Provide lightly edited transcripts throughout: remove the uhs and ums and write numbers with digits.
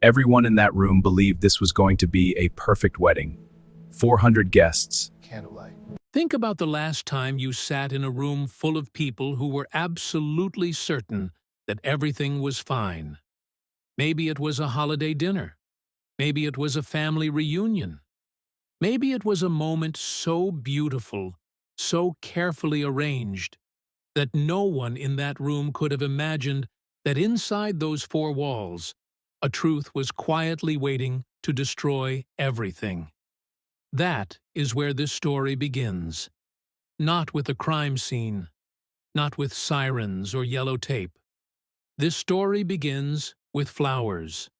Everyone in that room believed this was going to be a perfect wedding. 400 guests. Candlelight. Think about the last time you sat in a room full of people who were absolutely certain that everything was fine. Maybe it was a holiday dinner. Maybe it was a family reunion. Maybe it was a moment so beautiful, so carefully arranged, that no one in that room could have imagined that inside those four walls, a truth was quietly waiting to destroy everything. That is where this story begins. Not with a crime scene, not with sirens or yellow tape. This story begins with flowers,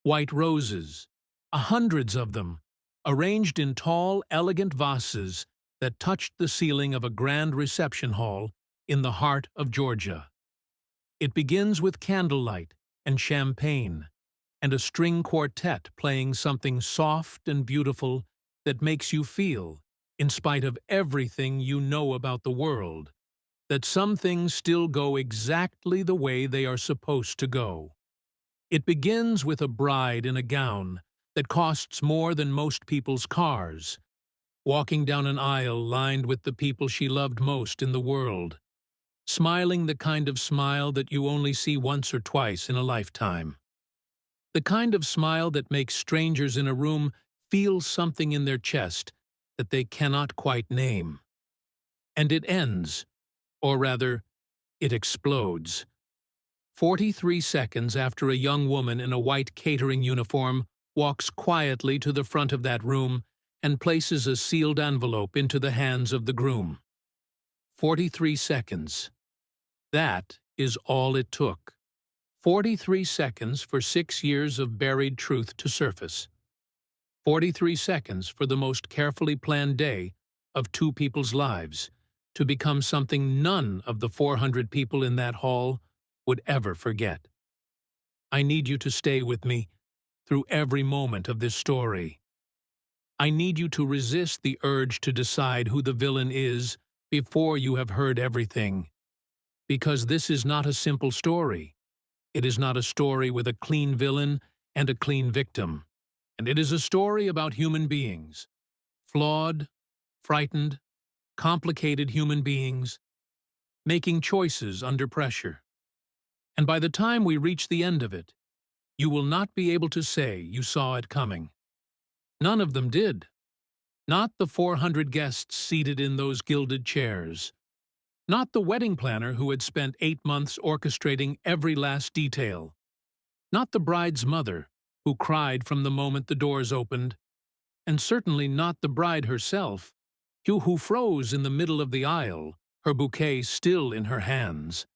white roses, hundreds of them, arranged in tall, elegant vases that touched the ceiling of a grand reception hall in the heart of Georgia. It begins with candlelight and champagne, and a string quartet playing something soft and beautiful that makes you feel, in spite of everything you know about the world, that some things still go exactly the way they are supposed to go. It begins with a bride in a gown that costs more than most people's cars, walking down an aisle lined with the people she loved most in the world, smiling the kind of smile that you only see once or twice in a lifetime. The kind of smile that makes strangers in a room feel something in their chest that they cannot quite name. And it ends, or rather, it explodes. 43 seconds after a young woman in a white catering uniform walks quietly to the front of that room and places a sealed envelope into the hands of the groom. 43 seconds. That is all it took. 43 seconds for 6 years of buried truth to surface. 43 seconds for the most carefully planned day of two people's lives to become something none of the 400 people in that hall would ever forget. I need you to stay with me through every moment of this story. I need you to resist the urge to decide who the villain is before you have heard everything. Because this is not a simple story. It is not a story with a clean villain and a clean victim. And it is a story about human beings. Flawed, frightened, complicated human beings, making choices under pressure. And by the time we reach the end of it, you will not be able to say you saw it coming. None of them did. Not the 400 guests seated in those gilded chairs. Not the wedding planner who had spent 8 months orchestrating every last detail. Not the bride's mother, who cried from the moment the doors opened. And certainly not the bride herself, who froze in the middle of the aisle, her bouquet still in her hands,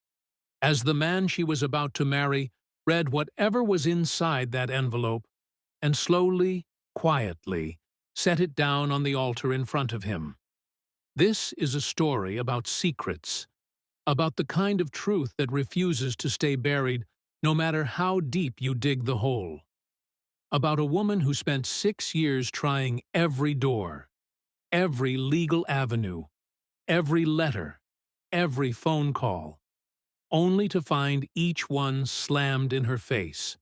as the man she was about to marry read whatever was inside that envelope and slowly, quietly, set it down on the altar in front of him. This is a story about secrets, about the kind of truth that refuses to stay buried no matter how deep you dig the hole. About a woman who spent 6 years trying every door, every legal avenue, every letter, every phone call, only to find each one slammed in her face,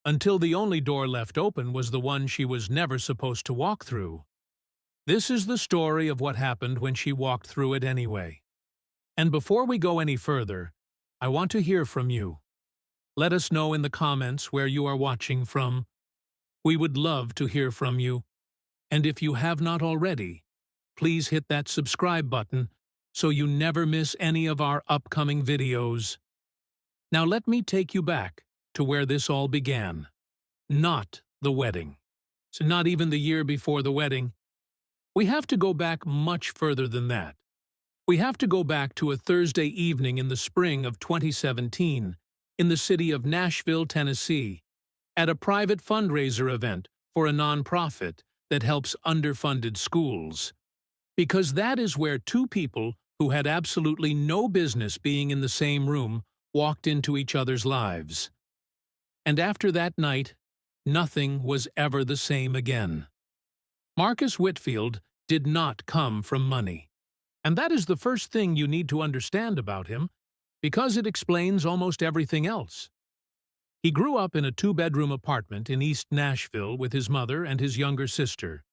until the only door left open was the one she was never supposed to walk through. This is the story of what happened when she walked through it anyway. And before we go any further, I want to hear from you. Let us know in the comments where you are watching from. We would love to hear from you. And if you have not already, please hit that subscribe button so you never miss any of our upcoming videos. Now let me take you back to where this all began. Not the wedding. So not even the year before the wedding. We have to go back much further than that. We have to go back to a Thursday evening in the spring of 2017 in the city of Nashville, Tennessee, at a private fundraiser event for a nonprofit that helps underfunded schools. Because that is where two people who had absolutely no business being in the same room walked into each other's lives. And after that night, nothing was ever the same again. Marcus Whitfield did not come from money. And that is the first thing you need to understand about him, because it explains almost everything else. He grew up in a two-bedroom apartment in East Nashville with his mother and his younger sister.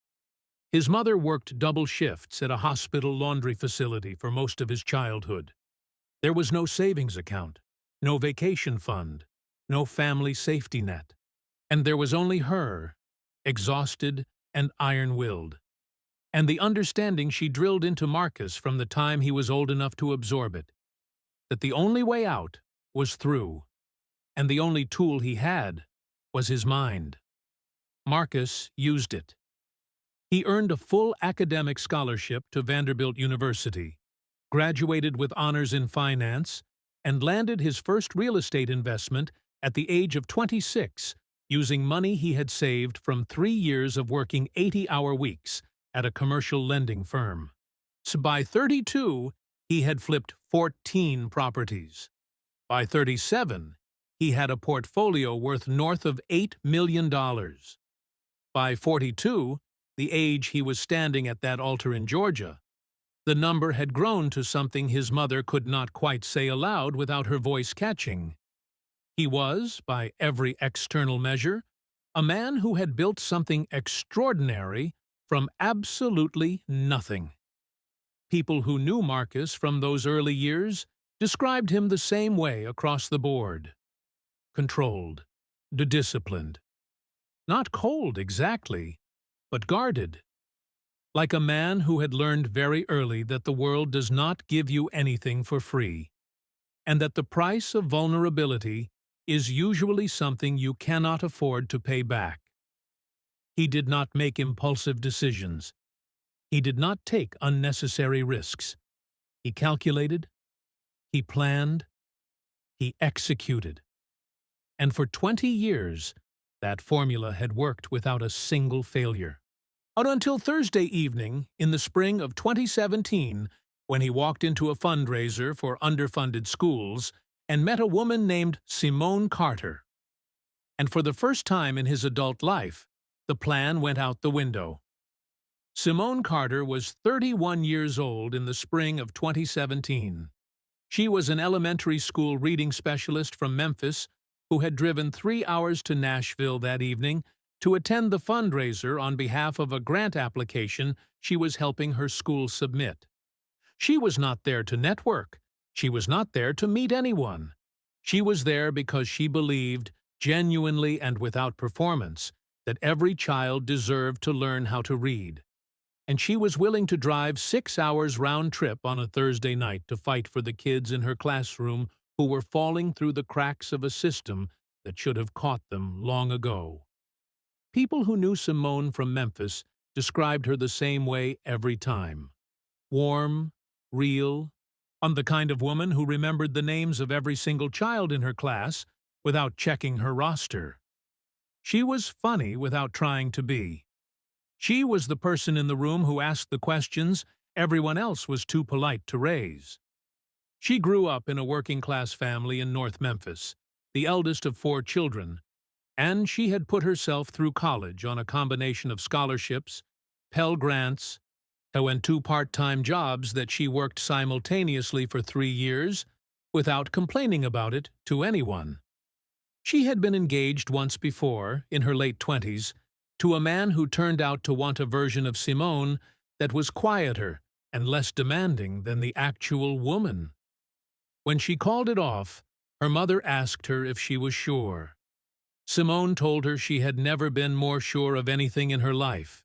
His mother worked double shifts at a hospital laundry facility for most of his childhood. There was no savings account, no vacation fund, no family safety net, and there was only her, exhausted and iron-willed, and the understanding she drilled into Marcus from the time he was old enough to absorb it, that the only way out was through, and the only tool he had was his mind. Marcus used it. He earned a full academic scholarship to Vanderbilt University, graduated with honors in finance, and landed his first real estate investment at the age of 26, using money he had saved from 3 years of working 80-hour weeks at a commercial lending firm. So by 32, he had flipped 14 properties. By 37, he had a portfolio worth north of $8 million. By 42, the age he was standing at that altar in Georgia, the number had grown to something his mother could not quite say aloud without her voice catching. He was, by every external measure, a man who had built something extraordinary from absolutely nothing. People who knew Marcus from those early years described him the same way across the board. Controlled, disciplined. Not cold exactly, but guarded. Like a man who had learned very early that the world does not give you anything for free, and that the price of vulnerability is usually something you cannot afford to pay back. He did not make impulsive decisions. He did not take unnecessary risks. He calculated, he planned, he executed. And for 20 years, that formula had worked without a single failure. Until Thursday evening, in the spring of 2017, when he walked into a fundraiser for underfunded schools and met a woman named Simone Carter. And for the first time in his adult life, the plan went out the window. Simone Carter was 31 years old in the spring of 2017. She was an elementary school reading specialist from Memphis who had driven 3 hours to Nashville that evening to attend the fundraiser on behalf of a grant application she was helping her school submit. She was not there to network. She was not there to meet anyone. She was there because she believed, genuinely and without performance, that every child deserved to learn how to read. And she was willing to drive 6 hours round trip on a Thursday night to fight for the kids in her classroom who were falling through the cracks of a system that should have caught them long ago. People who knew Simone from Memphis described her the same way every time. Warm, real, and the kind of woman who remembered the names of every single child in her class without checking her roster. She was funny without trying to be. She was the person in the room who asked the questions everyone else was too polite to raise. She grew up in a working-class family in North Memphis, the eldest of 4 children, and she had put herself through college on a combination of scholarships, Pell Grants, and 2 part-time jobs that she worked simultaneously for 3 years without complaining about it to anyone. She had been engaged once before, in her late 20s, to a man who turned out to want a version of Simone that was quieter and less demanding than the actual woman. When she called it off, her mother asked her if she was sure. Simone told her she had never been more sure of anything in her life.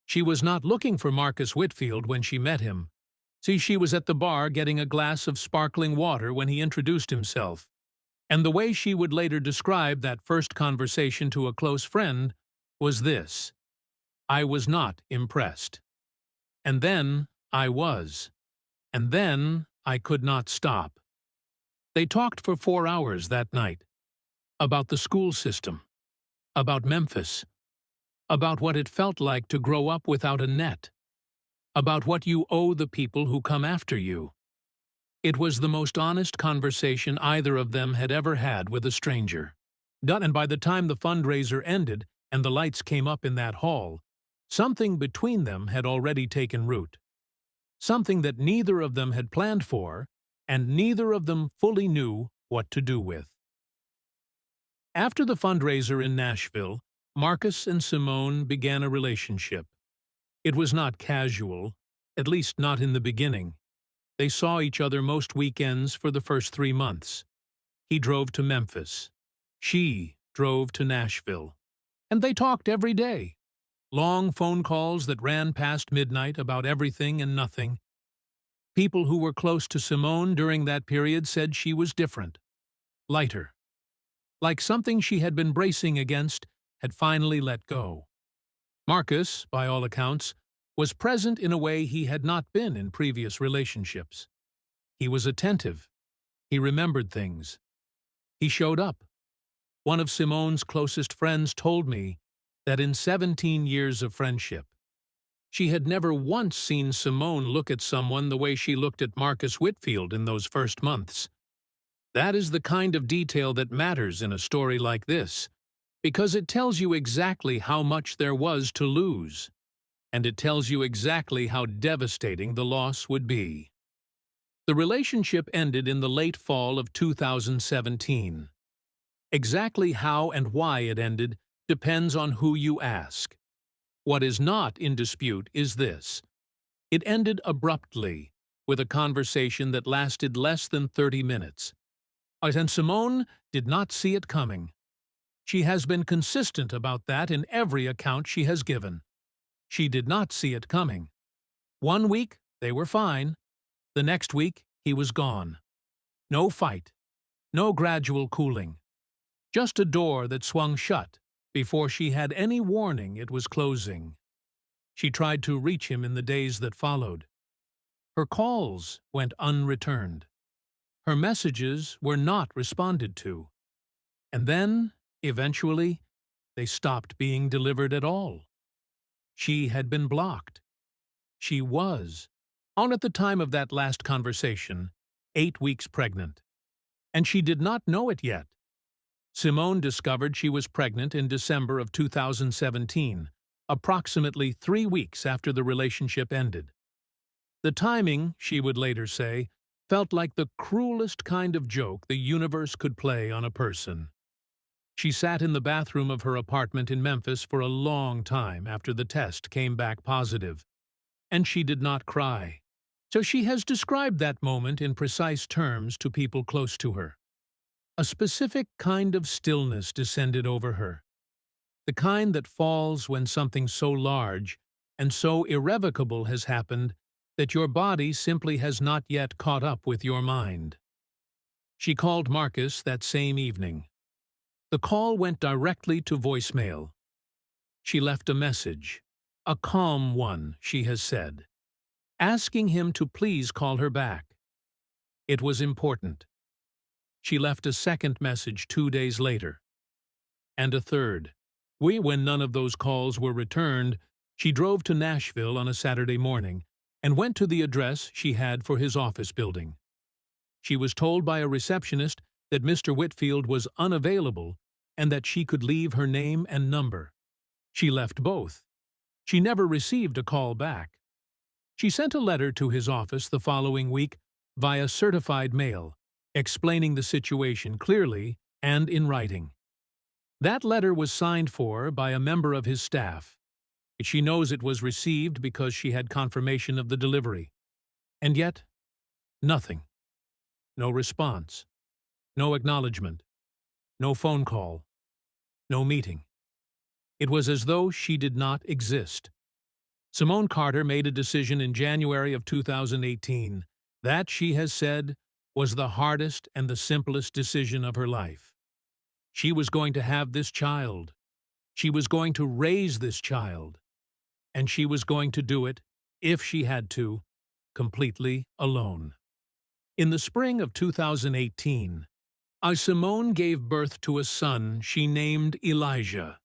She was not looking for Marcus Whitfield when she met him. See, she was at the bar getting a glass of sparkling water when he introduced himself. And the way she would later describe that first conversation to a close friend was this: I was not impressed. And then I was. And then I could not stop. They talked for 4 hours that night. About the school system. About Memphis. About what it felt like to grow up without a net. About what you owe the people who come after you. It was the most honest conversation either of them had ever had with a stranger. And by the time the fundraiser ended and the lights came up in that hall, something between them had already taken root. Something that neither of them had planned for, and neither of them fully knew what to do with. After the fundraiser in Nashville, Marcus and Simone began a relationship. It was not casual, at least not in the beginning. They saw each other most weekends for the first 3 months. He drove to Memphis. She drove to Nashville. And they talked every day. Long phone calls that ran past midnight about everything and nothing. People who were close to Simone during that period said she was different, lighter, like something she had been bracing against had finally let go. Marcus, by all accounts, was present in a way he had not been in previous relationships. He was attentive. He remembered things. He showed up. One of Simone's closest friends told me that in 17 years of friendship, she had never once seen Simone look at someone the way she looked at Marcus Whitfield in those first months. That is the kind of detail that matters in a story like this, because it tells you exactly how much there was to lose, and it tells you exactly how devastating the loss would be. The relationship ended in the late fall of 2017. Exactly how and why it ended depends on who you ask. What is not in dispute is this. It ended abruptly, with a conversation that lasted less than 30 minutes. And Simone did not see it coming. She has been consistent about that in every account she has given. She did not see it coming. 1 week, they were fine. The next week, he was gone. No fight. No gradual cooling. Just a door that swung shut before she had any warning it was closing. She tried to reach him in the days that followed. Her calls went unreturned. Her messages were not responded to. And then, eventually, they stopped being delivered at all. She had been blocked. She was, on at the time of that last conversation, 8 weeks pregnant. And she did not know it yet. Simone discovered she was pregnant in December of 2017, approximately 3 weeks after the relationship ended. The timing, she would later say, felt like the cruelest kind of joke the universe could play on a person. She sat in the bathroom of her apartment in Memphis for a long time after the test came back positive, and she did not cry. So she has described that moment in precise terms to people close to her. A specific kind of stillness descended over her, the kind that falls when something so large and so irrevocable has happened that your body simply has not yet caught up with your mind. She called Marcus that same evening. The call went directly to voicemail. She left a message, a calm one, she has said, asking him to please call her back. It was important. She left a second message 2 days later, and a third. When none of those calls were returned, she drove to Nashville on a Saturday morning and went to the address she had for his office building. She was told by a receptionist that Mr. Whitfield was unavailable and that she could leave her name and number. She left both. She never received a call back. She sent a letter to his office the following week via certified mail, explaining the situation clearly and in writing. That letter was signed for by a member of his staff. She knows it was received because she had confirmation of the delivery. And yet, nothing. No response. No acknowledgement. No phone call. No meeting. It was as though she did not exist. Simone Carter made a decision in January of 2018 that, she has said, was the hardest and the simplest decision of her life. She was going to have this child. She was going to raise this child. And she was going to do it, if she had to, completely alone. In the spring of 2018, Simone gave birth to a son she named Elijah.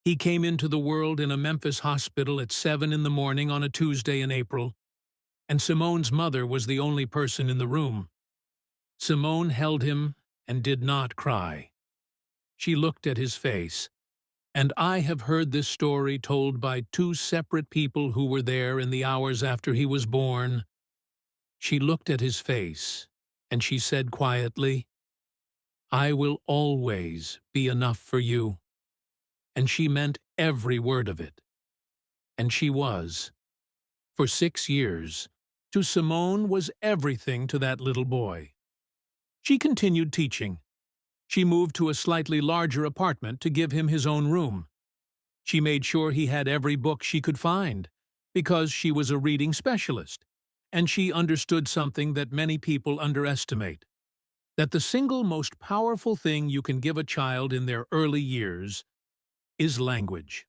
He came into the world in a Memphis hospital at 7 in the morning on a Tuesday in April, and Simone's mother was the only person in the room. Simone held him and did not cry. She looked at his face, and I have heard this story told by 2 separate people who were there in the hours after he was born. She looked at his face, and she said quietly, I will always be enough for you. And she meant every word of it. And she was. For 6 years, to Simone was everything to that little boy. She continued teaching. She moved to a slightly larger apartment to give him his own room. She made sure he had every book she could find, because she was a reading specialist, and she understood something that many people underestimate, that the single most powerful thing you can give a child in their early years is language.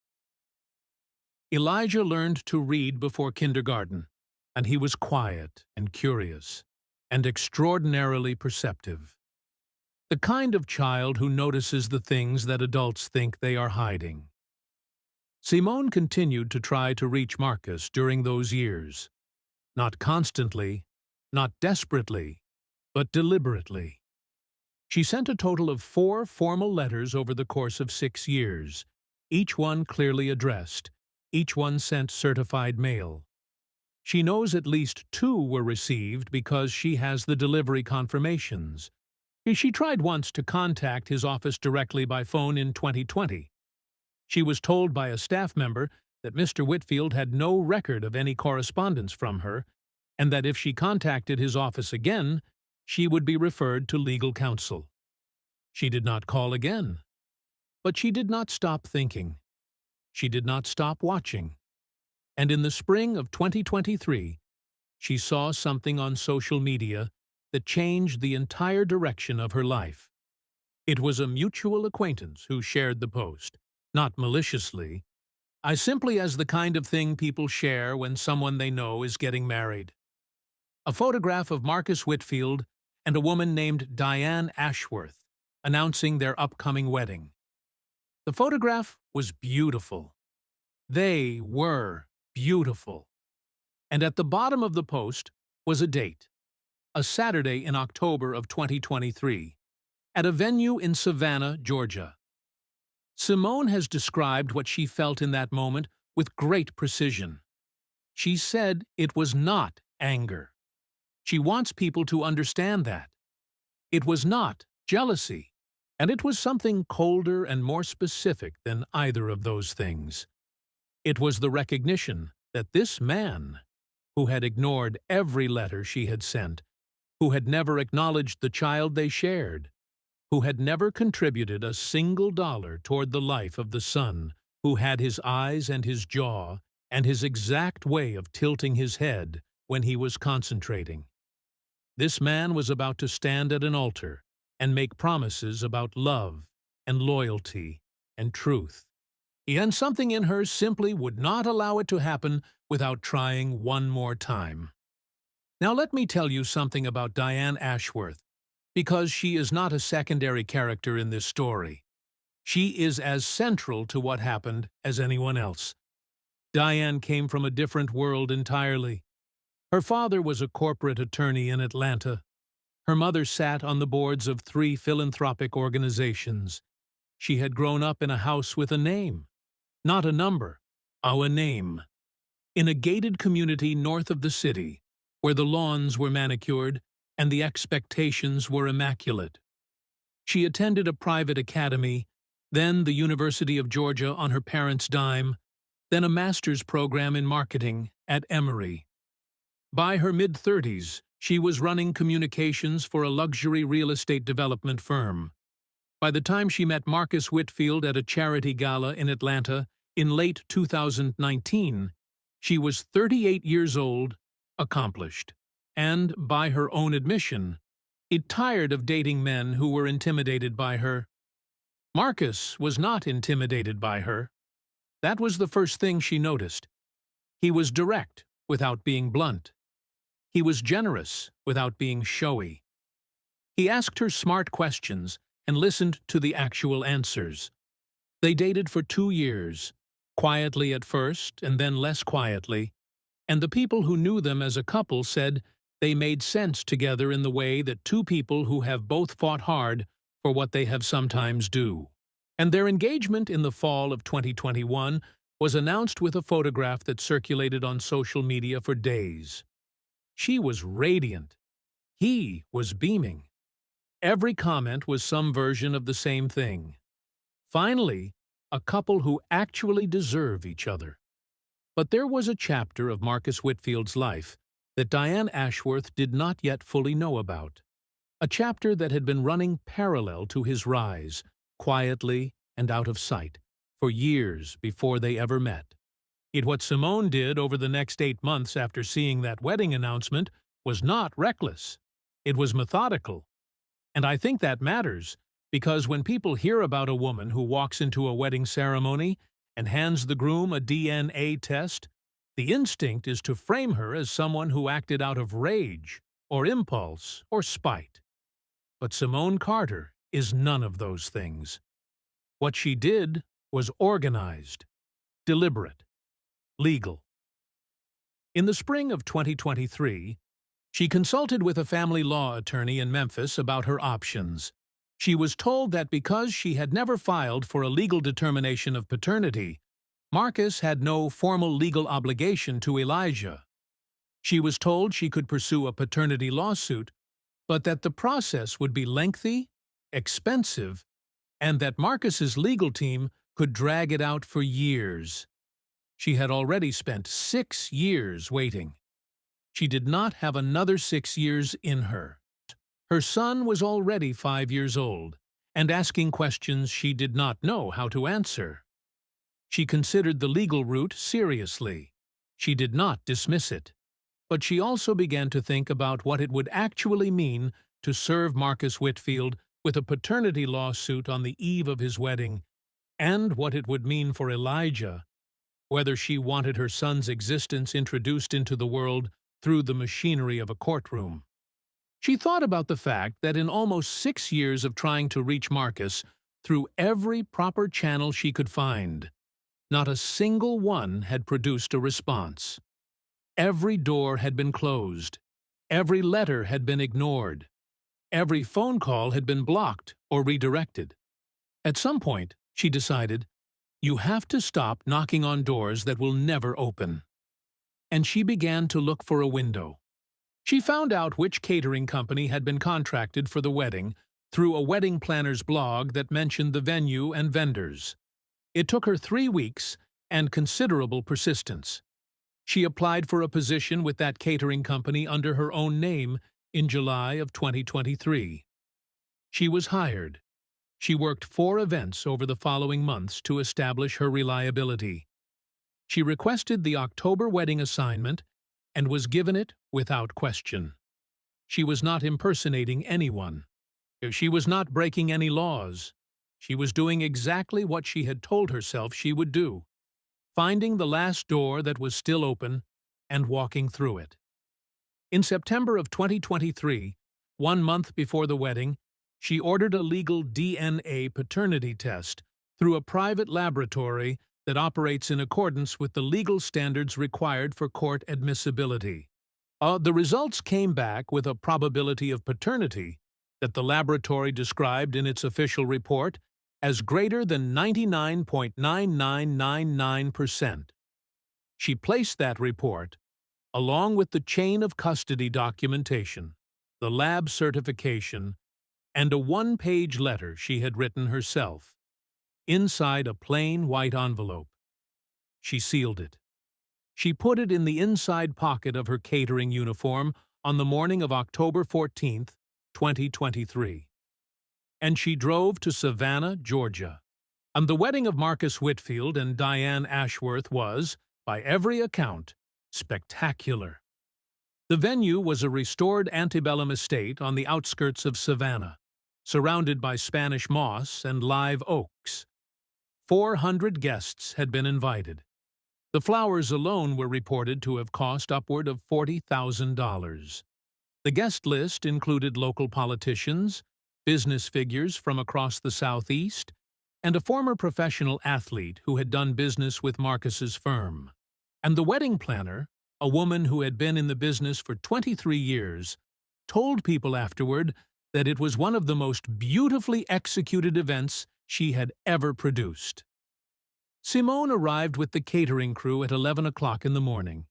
Elijah learned to read before kindergarten, and he was quiet and curious and extraordinarily perceptive. The kind of child who notices the things that adults think they are hiding. Simone continued to try to reach Marcus during those years. Not constantly, not desperately, but deliberately. She sent a total of 4 formal letters over the course of 6 years, each one clearly addressed, each one sent certified mail. She knows at least 2 were received because she has the delivery confirmations. She tried once to contact his office directly by phone in 2020. She was told by a staff member that Mr. Whitfield had no record of any correspondence from her, and that if she contacted his office again, she would be referred to legal counsel. She did not call again. But she did not stop thinking. She did not stop watching. And in the spring of 2023, she saw something on social media that changed the entire direction of her life. It was a mutual acquaintance who shared the post, not maliciously, simply as the kind of thing people share when someone they know is getting married. A photograph of Marcus Whitfield and a woman named Diane Ashworth announcing their upcoming wedding. The photograph was beautiful. They were beautiful. And at the bottom of the post was a date, a Saturday in October of 2023, at a venue in Savannah, Georgia. Simone has described what she felt in that moment with great precision. She said it was not anger. She wants people to understand that. It was not jealousy, and it was something colder and more specific than either of those things. It was the recognition that this man, who had ignored every letter she had sent, who had never acknowledged the child they shared, who had never contributed a single dollar toward the life of the son, who had his eyes and his jaw and his exact way of tilting his head when he was concentrating. This man was about to stand at an altar and make promises about love and loyalty and truth. And something in her simply would not allow it to happen without trying one more time. Now let me tell you something about Diane Ashworth, because she is not a secondary character in this story. She is as central to what happened as anyone else. Diane came from a different world entirely. Her father was a corporate attorney in Atlanta. Her mother sat on the boards of 3 philanthropic organizations. She had grown up in a house with a name. Not a number, a name. In a gated community north of the city, where the lawns were manicured and the expectations were immaculate. She attended a private academy, then the University of Georgia on her parents' dime, then a master's program in marketing at Emory. By her mid-30s, she was running communications for a luxury real estate development firm. By the time she met Marcus Whitfield at a charity gala in Atlanta in late 2019, she was 38 years old, accomplished, and, by her own admission, tired of dating men who were intimidated by her. Marcus was not intimidated by her. That was the first thing she noticed. He was direct without being blunt. He was generous without being showy. He asked her smart questions and listened to the actual answers. They dated for 2 years, quietly at first and then less quietly, and the people who knew them as a couple said they made sense together in the way that 2 people who have both fought hard for what they have sometimes do. And their engagement in the fall of 2021 was announced with a photograph that circulated on social media for days. She was radiant. He was beaming. Every comment was some version of the same thing. Finally, a couple who actually deserve each other. But there was a chapter of Marcus Whitfield's life that Diane Ashworth did not yet fully know about. A chapter that had been running parallel to his rise, quietly and out of sight, for years before they ever met. Yet what Simone did over the next 8 months after seeing that wedding announcement was not reckless. It was methodical. And I think that matters, because when people hear about a woman who walks into a wedding ceremony and hands the groom a DNA test, the instinct is to frame her as someone who acted out of rage, or impulse, or spite. But Simone Carter is none of those things. What she did was organized, deliberate, legal. In the spring of 2023, she consulted with a family law attorney in Memphis about her options. She was told that because she had never filed for a legal determination of paternity, Marcus had no formal legal obligation to Elijah. She was told she could pursue a paternity lawsuit, but that the process would be lengthy, expensive, and that Marcus's legal team could drag it out for years. She had already spent 6 years waiting. She did not have another 6 years in her. Her son was already 5 years old, and asking questions she did not know how to answer. She considered the legal route seriously. She did not dismiss it. But she also began to think about what it would actually mean to serve Marcus Whitfield with a paternity lawsuit on the eve of his wedding, and what it would mean for Elijah, whether she wanted her son's existence introduced into the world through the machinery of a courtroom. She thought about the fact that in almost 6 years of trying to reach Marcus through every proper channel she could find, not a single one had produced a response. Every door had been closed. Every letter had been ignored. Every phone call had been blocked or redirected. At some point, she decided, you have to stop knocking on doors that will never open. And she began to look for a window. She found out which catering company had been contracted for the wedding through a wedding planner's blog that mentioned the venue and vendors. It took her 3 weeks and considerable persistence. She applied for a position with that catering company under her own name in July of 2023. She was hired. She worked 4 events over the following months to establish her reliability. She requested the October wedding assignment and was given it without question. She was not impersonating anyone. She was not breaking any laws. She was doing exactly what she had told herself she would do, finding the last door that was still open and walking through it. In September of 2023, 1 month before the wedding, she ordered a legal DNA paternity test through a private laboratory that operates in accordance with the legal standards required for court admissibility. The results came back with a probability of paternity that the laboratory described in its official report as greater than 99.9999%. She placed that report, along with the chain of custody documentation, the lab certification, and a 1-page letter she had written herself, inside a plain white envelope. She sealed it. She put it in the inside pocket of her catering uniform on the morning of October 14, 2023. And she drove to Savannah, Georgia. And the wedding of Marcus Whitfield and Diane Ashworth was, by every account, spectacular. The venue was a restored antebellum estate on the outskirts of Savannah, surrounded by Spanish moss and live oaks. 400 guests had been invited. The flowers alone were reported to have cost upward of $40,000. The guest list included local politicians, business figures from across the Southeast, and a former professional athlete who had done business with Marcus's firm. And the wedding planner, a woman who had been in the business for 23 years, told people afterward that it was one of the most beautifully executed events she had ever produced. Simone arrived with the catering crew at 11 o'clock in the morning.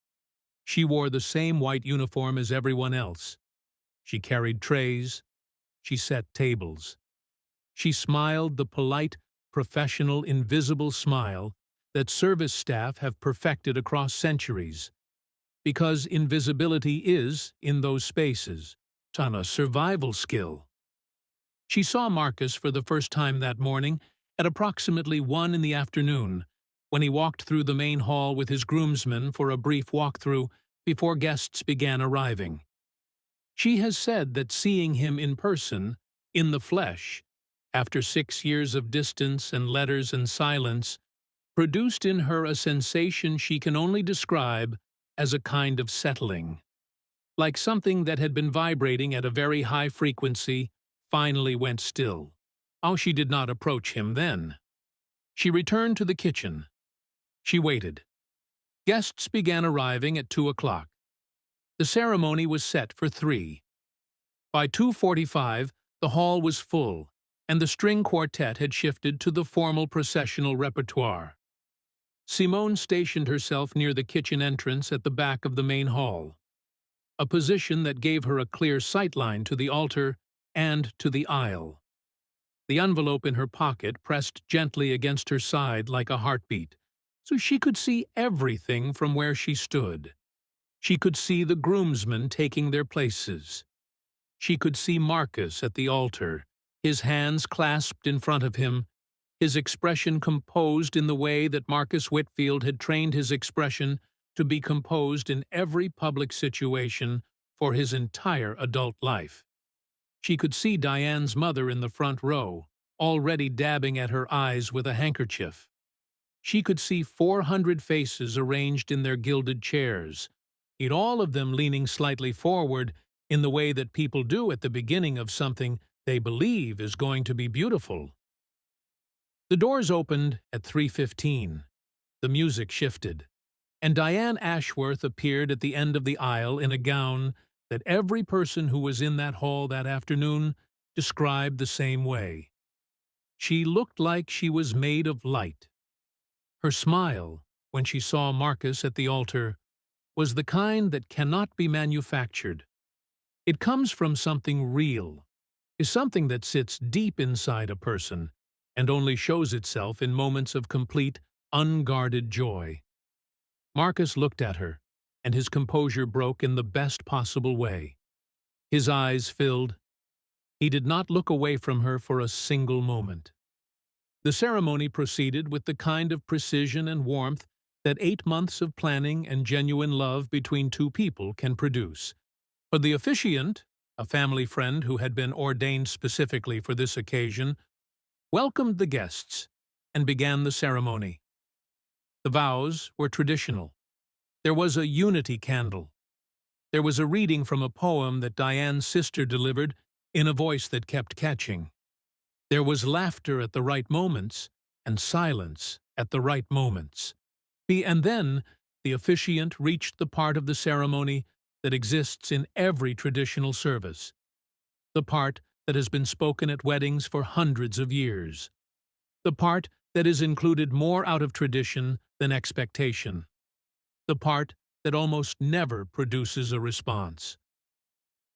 She wore the same white uniform as everyone else. She carried trays, She set tables. She smiled the polite, professional, invisible smile that service staff have perfected across centuries. Because invisibility is, in those spaces, a survival skill. She saw Marcus for the first time that morning at approximately 1 in the afternoon, when he walked through the main hall with his groomsmen for a brief walkthrough before guests began arriving. She has said that seeing him in person, in the flesh, after 6 years of distance and letters and silence, produced in her a sensation she can only describe as a kind of settling. Like something that had been vibrating at a very high frequency finally went still. Oh, she did not approach him then. She returned to the kitchen. She waited. Guests began arriving at 2 o'clock. The ceremony was set for 3. By 2:45, the hall was full, and the string quartet had shifted to the formal processional repertoire. Simone stationed herself near the kitchen entrance at the back of the main hall, a position that gave her a clear sightline to the altar and to the aisle. The envelope in her pocket pressed gently against her side like a heartbeat, so she could see everything from where she stood. She could see the groomsmen taking their places. She could see Marcus at the altar, his hands clasped in front of him, his expression composed in the way that Marcus Whitfield had trained his expression to be composed in every public situation for his entire adult life. She could see Diane's mother in the front row, already dabbing at her eyes with a handkerchief. She could see 400 faces arranged in their gilded chairs, yet all of them leaning slightly forward in the way that people do at the beginning of something they believe is going to be beautiful. The doors opened at 3:15. The music shifted, and Diane Ashworth appeared at the end of the aisle in a gown that every person who was in that hall that afternoon described the same way. She looked like she was made of light. Her smile, when she saw Marcus at the altar, was the kind that cannot be manufactured. It comes from something real, is something that sits deep inside a person and only shows itself in moments of complete, unguarded joy. Marcus looked at her, and his composure broke in the best possible way. His eyes filled. He did not look away from her for a single moment. The ceremony proceeded with the kind of precision and warmth that 8 months of planning and genuine love between two people can produce. For the officiant, a family friend who had been ordained specifically for this occasion, welcomed the guests and began the ceremony. The vows were traditional. There was a unity candle. There was a reading from a poem that Diane's sister delivered in a voice that kept catching. There was laughter at the right moments and silence at the right moments. And then the officiant reached the part of the ceremony that exists in every traditional service, the part that has been spoken at weddings for hundreds of years, the part that is included more out of tradition than expectation, the part that almost never produces a response.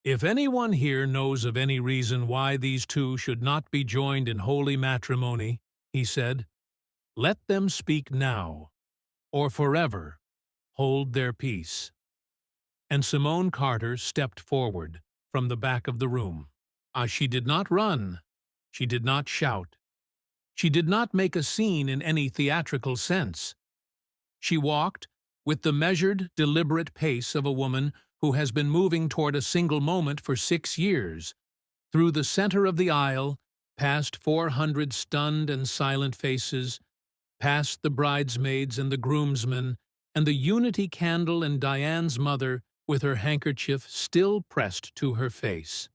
If anyone here knows of any reason why these two should not be joined in holy matrimony, he said, let them speak now, or forever hold their peace. And Simone Carter stepped forward from the back of the room. She did not run. She did not shout. She did not make a scene in any theatrical sense. She walked with the measured, deliberate pace of a woman who has been moving toward a single moment for 6 years, through the center of the aisle, past 400 stunned and silent faces, past the bridesmaids and the groomsmen, and the unity candle and Diane's mother with her handkerchief still pressed to her face.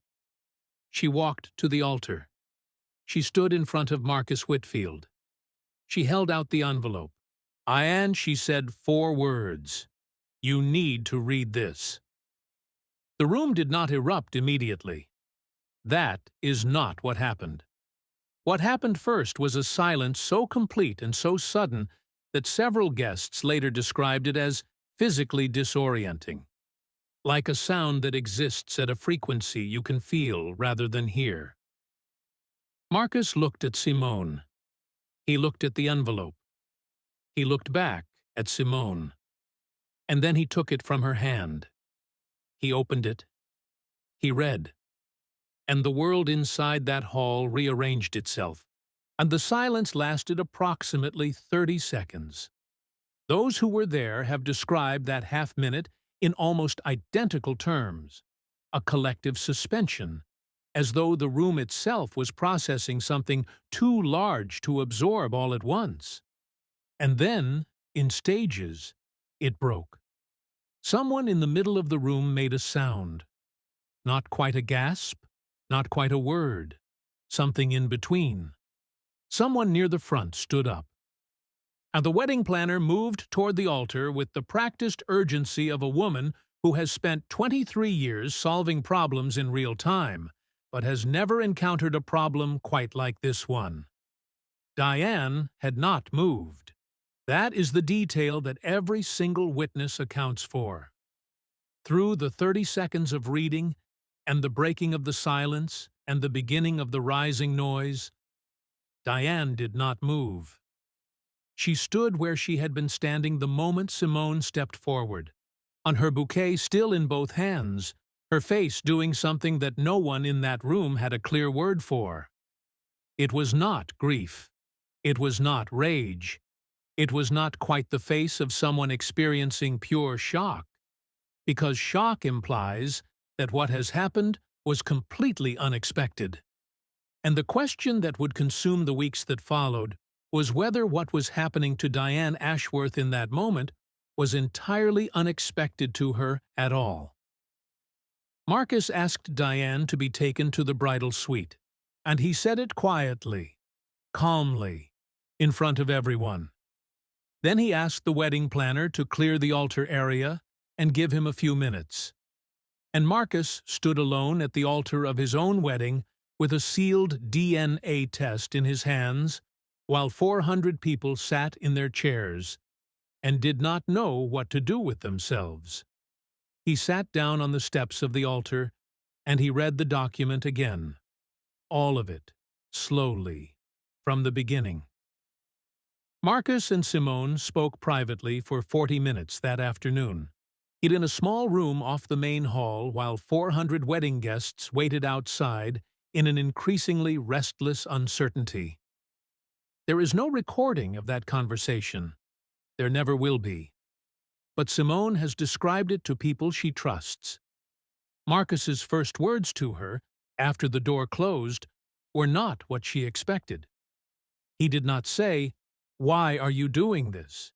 She walked to the altar. She stood in front of Marcus Whitfield. She held out the envelope. And she said 4 words. You need to read this. The room did not erupt immediately. That is not what happened. What happened first was a silence so complete and so sudden that several guests later described it as physically disorienting. like a sound that exists at a frequency you can feel rather than hear. Marcus looked at Simone. He looked at the envelope. He looked back at Simone. And then he took it from her hand. He opened it. He read. And the world inside that hall rearranged itself, and the silence lasted approximately 30 seconds. Those who were there have described that half-minute in almost identical terms, a collective suspension, as though the room itself was processing something too large to absorb all at once. And then, in stages, it broke. Someone in the middle of the room made a sound. Not quite a gasp, not quite a word, something in between. Someone near the front stood up. And the wedding planner moved toward the altar with the practiced urgency of a woman who has spent 23 years solving problems in real time, but has never encountered a problem quite like this one. Diane had not moved. That is the detail that every single witness accounts for. Through the 30 seconds of reading, and the breaking of the silence, and the beginning of the rising noise, Diane did not move. She stood where she had been standing the moment Simone stepped forward, on her bouquet still in both hands, her face doing something that no one in that room had a clear word for. It was not grief. It was not rage. It was not quite the face of someone experiencing pure shock, because shock implies that what has happened was completely unexpected. And the question that would consume the weeks that followed was whether what was happening to Diane Ashworth in that moment was entirely unexpected to her at all. Marcus asked Diane to be taken to the bridal suite, and he said it quietly, calmly, in front of everyone. Then he asked the wedding planner to clear the altar area and give him a few minutes. And Marcus stood alone at the altar of his own wedding with a sealed DNA test in his hands, while 400 people sat in their chairs and did not know what to do with themselves. He sat down on the steps of the altar, and he read the document again, all of it, slowly, from the beginning. Marcus and Simone spoke privately for 40 minutes that afternoon, in a small room off the main hall, while 400 wedding guests waited outside in an increasingly restless uncertainty. There is no recording of that conversation. There never will be. But Simone has described it to people she trusts. Marcus's first words to her, after the door closed, were not what she expected. He did not say, "Why are you doing this?"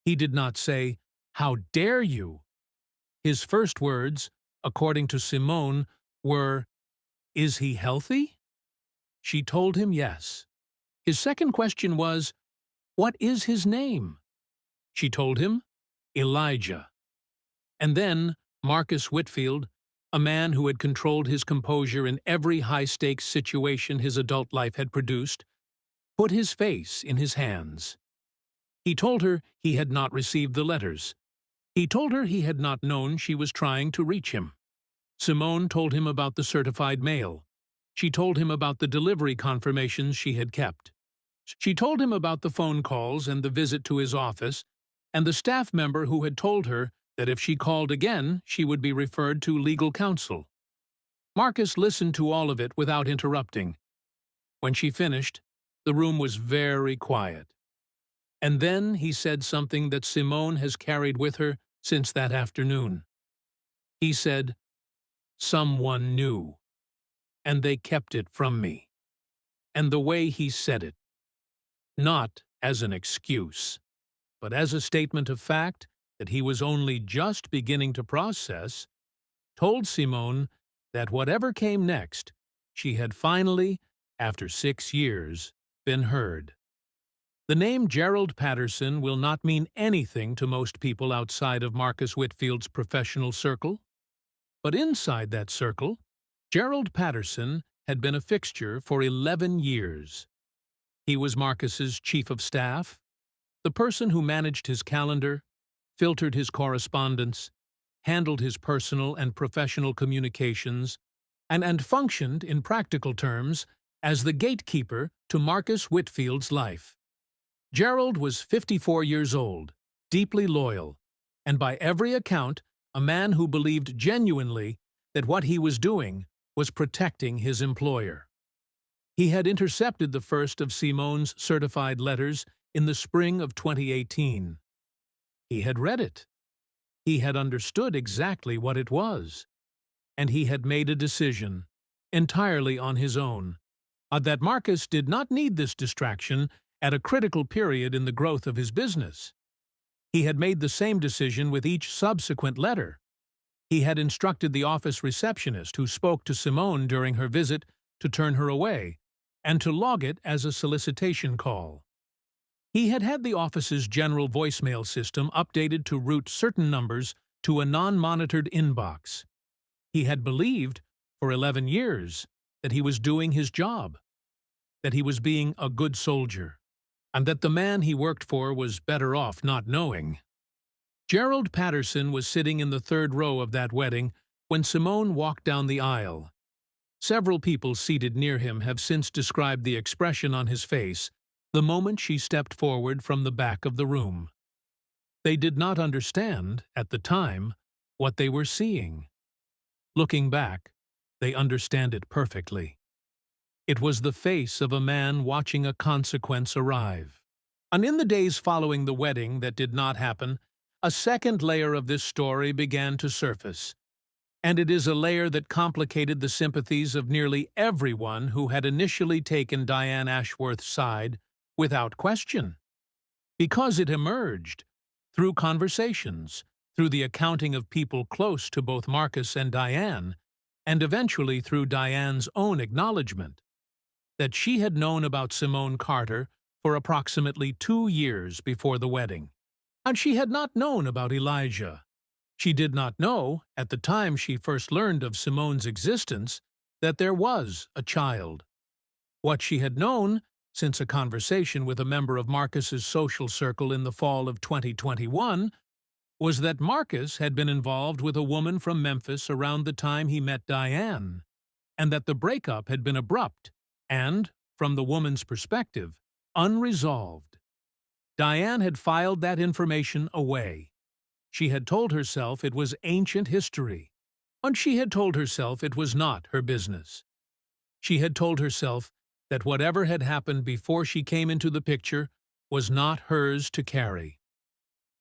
He did not say, "How dare you?" His first words, according to Simone, were, "Is he healthy?" She told him yes. His second question was, "What is his name?" She told him, Elijah. And then Marcus Whitfield, a man who had controlled his composure in every high-stakes situation his adult life had produced, put his face in his hands. He told her he had not received the letters. He told her he had not known she was trying to reach him. Simone told him about the certified mail. She told him about the delivery confirmations she had kept. She told him about the phone calls and the visit to his office, and the staff member who had told her that if she called again, she would be referred to legal counsel. Marcus listened to all of it without interrupting. When she finished, the room was very quiet. And then he said something that Simone has carried with her since that afternoon. He said, "Someone knew, and they kept it from me." And the way he said it, not as an excuse, but as a statement of fact that he was only just beginning to process, told Simone that whatever came next, she had finally, after 6 years, been heard. The name Gerald Patterson will not mean anything to most people outside of Marcus Whitfield's professional circle. But inside that circle, Gerald Patterson had been a fixture for 11 years. He was Marcus's chief of staff, the person who managed his calendar, filtered his correspondence, handled his personal and professional communications, and functioned, in practical terms, as the gatekeeper to Marcus Whitfield's life. Gerald was 54 years old, deeply loyal, and by every account, a man who believed genuinely that what he was doing was protecting his employer. He had intercepted the first of Simone's certified letters in the spring of 2018. He had read it. He had understood exactly what it was. And he had made a decision, entirely on his own, that Marcus did not need this distraction at a critical period in the growth of his business. He had made the same decision with each subsequent letter. He had instructed the office receptionist who spoke to Simone during her visit to turn her away and to log it as a solicitation call. He had had the office's general voicemail system updated to route certain numbers to a non-monitored inbox. He had believed, for 11 years, that he was doing his job, that he was being a good soldier, and that the man he worked for was better off not knowing. Gerald Patterson was sitting in the third row of that wedding when Simone walked down the aisle. Several people seated near him have since described the expression on his face the moment she stepped forward from the back of the room. They did not understand, at the time, what they were seeing. Looking back, they understand it perfectly. It was the face of a man watching a consequence arrive. And in the days following the wedding that did not happen, a second layer of this story began to surface. And it is a layer that complicated the sympathies of nearly everyone who had initially taken Diane Ashworth's side without question. Because it emerged, through conversations, through the accounting of people close to both Marcus and Diane, and eventually through Diane's own acknowledgement, that she had known about Simone Carter for approximately 2 years before the wedding. And she had not known about Elijah. She did not know, at the time she first learned of Simone's existence, that there was a child. What she had known, since a conversation with a member of Marcus's social circle in the fall of 2021, was that Marcus had been involved with a woman from Memphis around the time he met Diane, and that the breakup had been abrupt and, from the woman's perspective, unresolved. Diane had filed that information away. She had told herself it was ancient history, and she had told herself it was not her business. She had told herself that whatever had happened before she came into the picture was not hers to carry.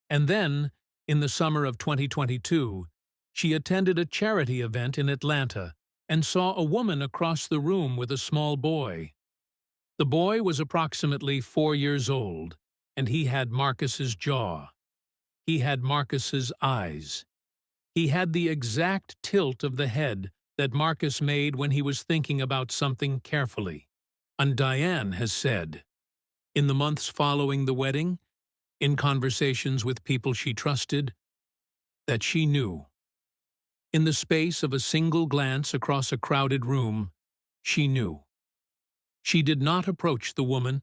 And then, in the summer of 2022, she attended a charity event in Atlanta and saw a woman across the room with a small boy. The boy was approximately 4 years old, and he had Marcus's jaw. He had Marcus's eyes. He had the exact tilt of the head that Marcus made when he was thinking about something carefully. And Diane has said, in the months following the wedding, in conversations with people she trusted, that she knew. In the space of a single glance across a crowded room, she knew. She did not approach the woman.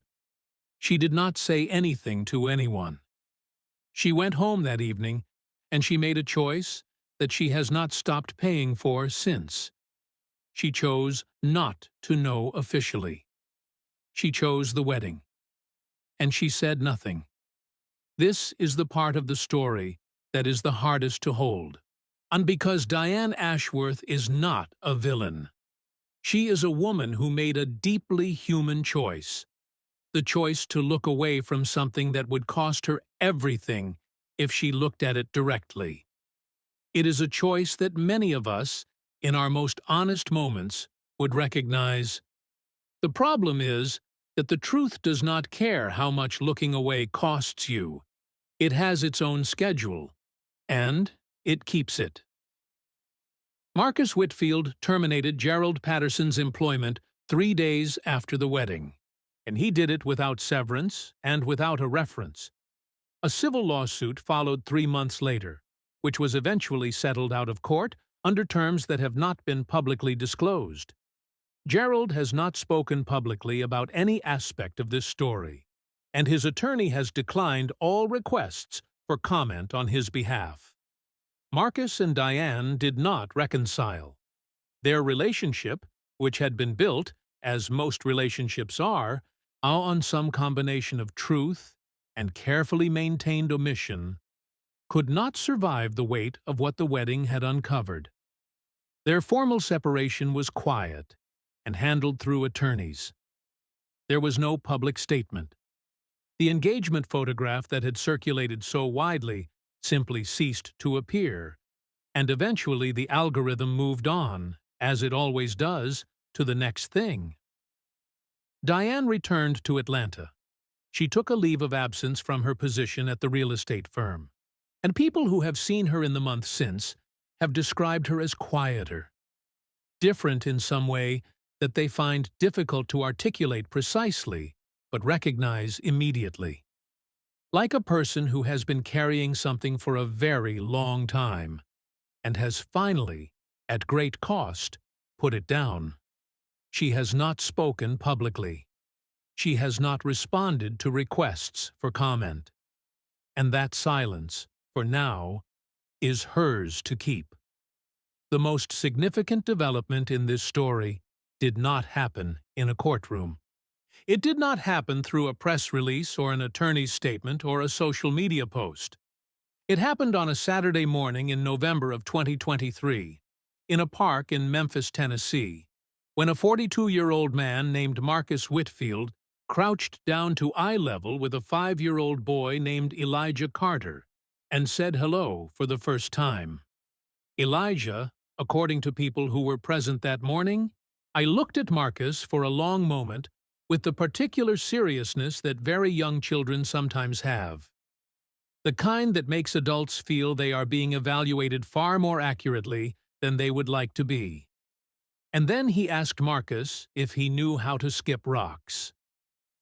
She did not say anything to anyone. She went home that evening, and she made a choice that she has not stopped paying for since. She chose not to know officially. She chose the wedding. And she said nothing. This is the part of the story that is the hardest to hold. And because Diane Ashworth is not a villain. She is a woman who made a deeply human choice. The choice to look away from something that would cost her everything if she looked at it directly. It is a choice that many of us, in our most honest moments, would recognize. The problem is that the truth does not care how much looking away costs you. It has its own schedule, and it keeps it. Marcus Whitfield terminated Gerald Patterson's employment 3 days after the wedding, and he did it without severance and without a reference. A civil lawsuit followed 3 months later, which was eventually settled out of court under terms that have not been publicly disclosed. Gerald has not spoken publicly about any aspect of this story, and his attorney has declined all requests for comment on his behalf. Marcus and Diane did not reconcile. Their relationship, which had been built, as most relationships are, on some combination of truth and carefully maintained omission, could not survive the weight of what the wedding had uncovered. Their formal separation was quiet and handled through attorneys. There was no public statement. The engagement photograph that had circulated so widely simply ceased to appear, and eventually the algorithm moved on, as it always does, to the next thing. Diane returned to Atlanta. She took a leave of absence from her position at the real estate firm, and people who have seen her in the month since have described her as quieter, different in some way that they find difficult to articulate precisely, but recognize immediately. Like a person who has been carrying something for a very long time, and has finally, at great cost, put it down. She has not spoken publicly. She has not responded to requests for comment. And that silence, for now, is hers to keep. The most significant development in this story did not happen in a courtroom. It did not happen through a press release or an attorney's statement or a social media post. It happened on a Saturday morning in November of 2023, in a park in Memphis, Tennessee, when a 42-year-old man named Marcus Whitfield crouched down to eye level with a 5-year-old boy named Elijah Carter and said hello for the first time. Elijah, according to people who were present that morning, I looked at Marcus for a long moment with the particular seriousness that very young children sometimes have. The kind that makes adults feel they are being evaluated far more accurately than they would like to be. And then he asked Marcus if he knew how to skip rocks.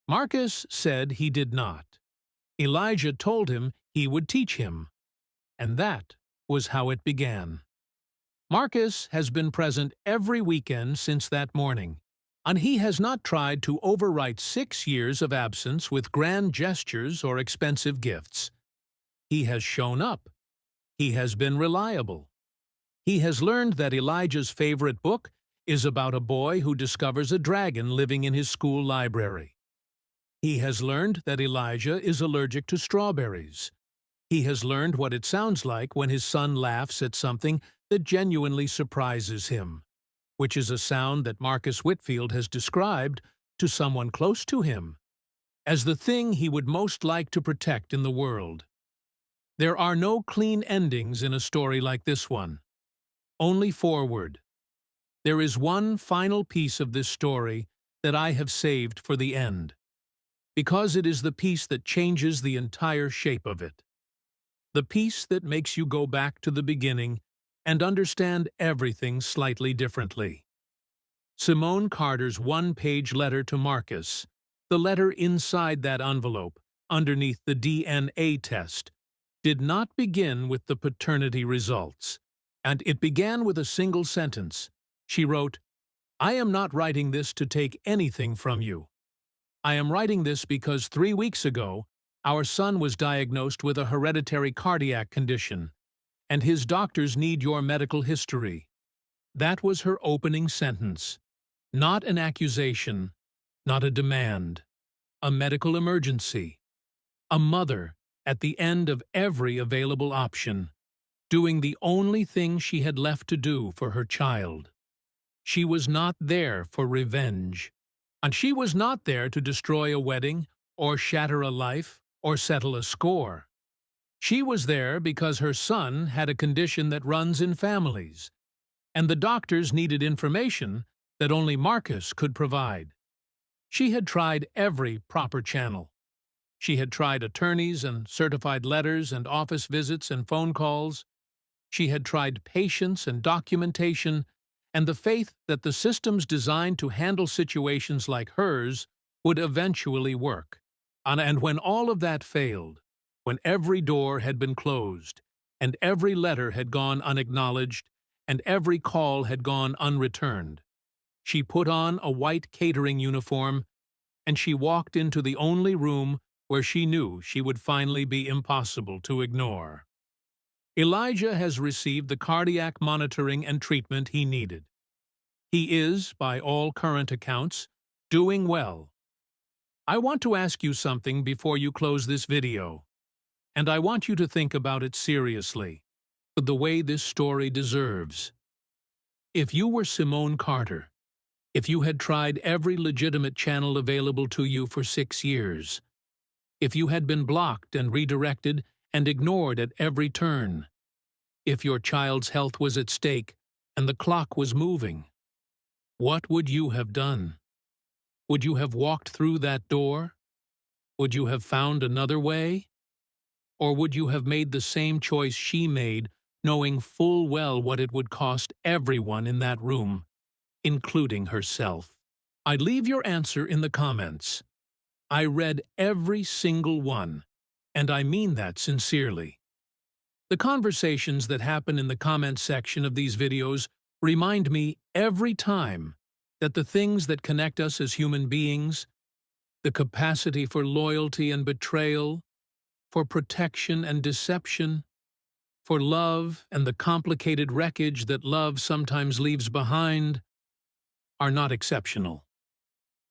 Marcus said he did not. Elijah told him he would teach him. And that was how it began. Marcus has been present every weekend since that morning, and he has not tried to overwrite 6 years of absence with grand gestures or expensive gifts. He has shown up. He has been reliable. He has learned that Elijah's favorite book is about a boy who discovers a dragon living in his school library. He has learned that Elijah is allergic to strawberries. He has learned what it sounds like when his son laughs at something that genuinely surprises him, which is a sound that Marcus Whitfield has described to someone close to him as the thing he would most like to protect in the world. There are no clean endings in a story like this one, only forward. There is one final piece of this story that I have saved for the end, because it is the piece that changes the entire shape of it. The piece that makes you go back to the beginning and understand everything slightly differently. Simone Carter's one-page letter to Marcus, the letter inside that envelope, underneath the DNA test, did not begin with the paternity results, and it began with a single sentence. She wrote, "I am not writing this to take anything from you. I am writing this because 3 weeks ago, our son was diagnosed with a hereditary cardiac condition, and his doctors need your medical history." That was her opening sentence. Not an accusation, not a demand. A medical emergency. A mother at the end of every available option, doing the only thing she had left to do for her child. She was not there for revenge, and she was not there to destroy a wedding, or shatter a life, or settle a score. She was there because her son had a condition that runs in families, and the doctors needed information that only Marcus could provide. She had tried every proper channel. She had tried attorneys and certified letters and office visits and phone calls. She had tried patience and documentation and the faith that the systems designed to handle situations like hers would eventually work. And when all of that failed, when every door had been closed, and every letter had gone unacknowledged, and every call had gone unreturned, she put on a white catering uniform, and she walked into the only room where she knew she would finally be impossible to ignore. Elijah has received the cardiac monitoring and treatment he needed. He is, by all current accounts, doing well. I want to ask you something before you close this video, and I want you to think about it seriously, the way this story deserves. If you were Simone Carter, if you had tried every legitimate channel available to you for 6 years, if you had been blocked and redirected and ignored at every turn, if your child's health was at stake and the clock was moving, what would you have done? Would you have walked through that door? Would you have found another way? Or would you have made the same choice she made, knowing full well what it would cost everyone in that room, including herself? I'd leave your answer in the comments. I read every single one, and I mean that sincerely. The conversations that happen in the comment section of these videos remind me every time that the things that connect us as human beings, the capacity for loyalty and betrayal, for protection and deception, for love and the complicated wreckage that love sometimes leaves behind, are not exceptional.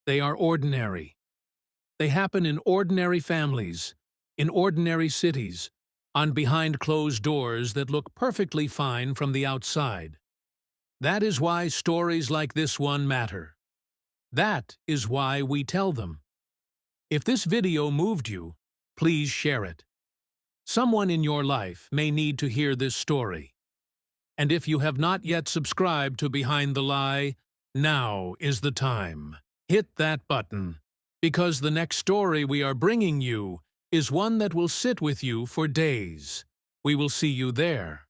They are ordinary. They happen in ordinary families, in ordinary cities, on behind closed doors that look perfectly fine from the outside. That is why stories like this one matter. That is why we tell them. If this video moved you, please share it. Someone in your life may need to hear this story. And if you have not yet subscribed to Behind the Lie, now is the time. Hit that button, because the next story we are bringing you is one that will sit with you for days. We will see you there.